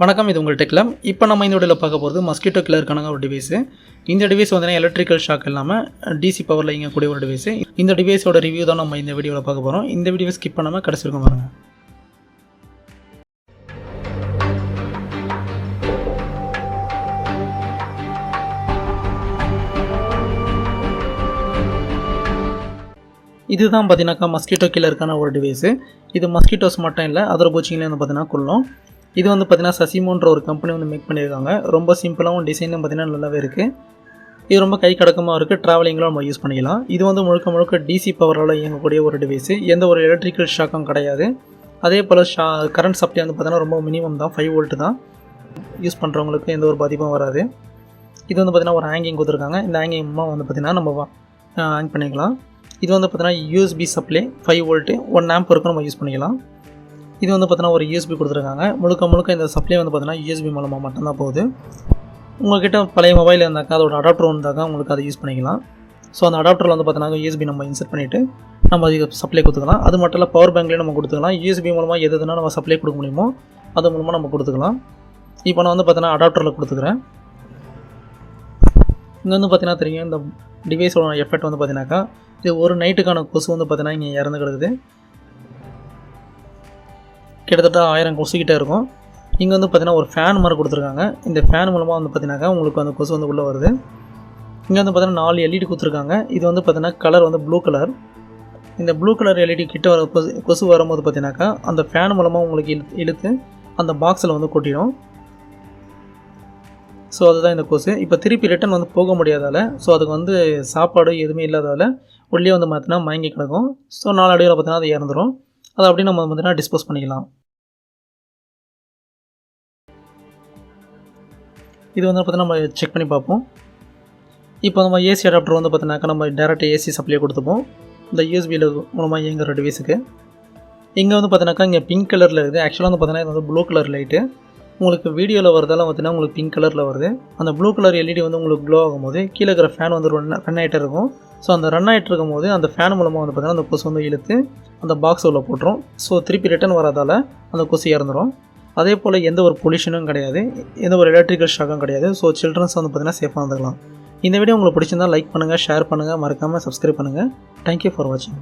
வணக்கம், இது உங்கள் டெக்லம். இப்போ நம்ம இந்த வீடியோவில் பார்க்க போகிறது மஸ்கிட்டோ கில்லருக்கான ஒரு டிவைஸு. இந்த டிவைஸ் வந்து எலக்ட்ரிக்கல் ஷாக் இல்லாமல் டிசி பவரில் இயங்கக்கூடிய ஒரு டிவைஸு. இந்த டிவைஸோட ரிவ்யூ தான் நம்ம இந்த வீடியோவில் பார்க்க போகிறோம். இந்த வீடியோ ஸ்கிப் பண்ணாமல் கடைசி வரைக்கும் பாருங்கள். இதுதான் பார்த்தீங்கன்னாக்கா மஸ்கிட்டோ கில்லருக்கான ஒரு டிவைஸு. இது மஸ்கிட்டோஸ் மட்டும் இல்லை, அதர் பூச்சிங்களையும் வந்து பார்த்தீங்கன்னா கொல்லும். இது வந்து பார்த்தீங்கன்னா சசிமோன்ற ஒரு கம்பெனி வந்து மேக் பண்ணியிருக்காங்க. ரொம்ப சிம்பிளாகவும் டிசைனும் பார்த்தீங்கன்னா நல்லாவே இருக்குது. இது ரொம்ப கை கடக்கமாக இருக்குது. ட்ராவலிங்கில் நம்ம யூஸ் பண்ணிக்கலாம். இது வந்து முழுக்க டிசி பவரால் இயங்கக்கூடிய ஒரு டிவைஸு. எந்த ஒரு எலக்ட்ரிக்கல் ஷாக்கும் கிடையாது. அதே போல் கரண்ட் சப்ளை வந்து பார்த்தீங்கன்னா ரொம்ப மினிமம் தான், 5 வோல்ட் தான். யூஸ் பண்ணுறவங்களுக்கு எந்த ஒரு பாதிப்பும் வராது. இது வந்து பார்த்தீங்கன்னா ஒரு ஹேங்கிங் கொடுத்துருக்காங்க. இந்த ஹேங்கிங்மாக வந்து பார்த்திங்கன்னா நம்ம ஹேங் பண்ணிக்கலாம். இது வந்து பார்த்தீங்கன்னா யூஎஸ்பி சப்ளை 5 வோல்ட்டு 1 ஆம்ப் வரைக்கும் நம்ம யூஸ் பண்ணிக்கலாம். இது வந்து பார்த்தீங்கன்னா ஒரு யூஎஸ்பி கொடுத்துருக்காங்க. முழுக்க இந்த சப்ளை வந்து பார்த்தீங்கன்னா யூஎஸ்பி மூலமாக மட்டும்தான் போகுது. உங்கள்கிட்ட பழைய மொபைல் இருந்தாக்கா அதோட அடாப்டர் இருந்தாக்கா உங்களுக்கு அதை யூஸ் பண்ணிக்கலாம். ஸோ அந்த அடாப்டரில் வந்து பார்த்தீங்கன்னா யூஎஸ்பி நம்ம இன்சர்ட் பண்ணிவிட்டு நம்ம அதுக்கு சப்ளை கொடுத்துக்கலாம். அது மட்டும் இல்லை, பவர் பேங்க்லேயும் நம்ம கொடுத்துக்கலாம். யூஎஸ்பி மூலமாக எதுனா நம்ம சப்ளை கொடுக்க முடியுமோ அது மூலமாக நம்ம கொடுத்துக்கலாம். இப்போ நான் வந்து பார்த்தீங்கன்னா அடாப்டரில் கொடுத்துக்கிறேன். இங்கே வந்து பார்த்தீங்கன்னா தெரியும், இந்த டிவைஸோட எஃபெக்ட் வந்து பார்த்தீங்கன்னாக்கா இது ஒரு நைட்டுக்கான கொசு வந்து பார்த்தீங்கன்னா இங்கே இறந்து கிடக்குது. கிட்டத்தட்ட 1000 கொசுக்கிட்டே இருக்கும். இங்கே வந்து பார்த்தீங்கன்னா ஒரு ஃபேன் மாதிரி கொடுத்துருக்காங்க. இந்த ஃபேன் மூலமாக வந்து பார்த்தீங்கன்னாக்கா உங்களுக்கு அந்த கொசு வந்து உள்ளே வருது. இங்கே வந்து பார்த்தீங்கன்னா 4 எல்இடி கொடுத்துருக்காங்க. இது வந்து பார்த்தீங்கன்னா கலர் வந்து ப்ளூ கலர். இந்த ப்ளூ கலர் எல்இடி கிட்ட வர கொசு வரும்போது பார்த்தீங்கன்னாக்கா அந்த ஃபேன் மூலமாக உங்களுக்கு இழுத்து அந்த பாக்ஸில் வந்து கொட்டிடும். ஸோ அதுதான் இந்த கொசு. இப்போ திருப்பி ரிட்டன் வந்து போக முடியாதால், ஸோ அதுக்கு வந்து சாப்பாடு எதுவுமே இல்லாதால் உள்ளே வந்து பார்த்தீங்கன்னா மயங்கி கிடக்கும். ஸோ நாளடைவில் பார்த்தீங்கன்னா அது இறந்துடும். அதை அப்படியே நம்ம பார்த்தீங்கன்னா டிஸ்போஸ் பண்ணிக்கலாம். இது வந்து பார்த்தீங்கன்னா நம்ம செக் பண்ணி பார்ப்போம். இப்போ நம்ம ஏசி அடாப்டர் வந்து பார்த்தீங்கன்னாக்கா நம்ம டேரெக்ட் ஏசி சப்ளை கொடுத்துப்போம் இந்த யூஎஸ்பியில் மூலமாக இயங்குற டிவைஸுக்கு. இங்கே வந்து பார்த்தீங்கன்னாக்கா இங்கே பிங்க் கலரில் இருக்குது. ஆக்சுவலாக வந்து பார்த்தீங்கன்னா இது வந்து ப்ளூ கலர் லைட்டு. உங்களுக்கு வீடியோவில் வரதால பார்த்தீங்கன்னா உங்களுக்கு பிங்க் கலரில் வருது. அந்த ப்ளூ கலர் எல்இடி வந்து உங்களுக்கு க்ளோ ஆகும்போது கீழே இருக்கிற ஃபேன் வந்து ரன் ஆகிட்டே இருக்கும். ஸோ அந்த ரன் ஆகிட்டு இருக்கும்போது அந்த ஃபேன் மூலமாக வந்து பார்த்தீங்கன்னா அந்த கொசு வந்து இழுத்து அந்த பாக்ஸ் உள்ள போட்டுரும். ஸோ திருப்பி ரிட்டன் வராதால் அந்த கொசு இறந்துடும். அதே போல் எந்த ஒரு பொல்யூஷனும் கிடையாது, எந்த ஒரு எலக்ட்ரிக்கல் ஷாக்கும் கிடையாது. ஸோ சில்ட்ரன்ஸ் வந்து பார்த்தீங்கன்னா சேஃபாக வந்துக்கலாம். இந்த வீடியோ உங்களுக்கு பிடிச்சிருந்தால் லைக் பண்ணுங்கள், ஷேர் பண்ணுங்கள், மறக்காமல் சப்ஸ்கிரைப் பண்ணுங்கள். தேங்க்யூ ஃபார் வாட்சிங்.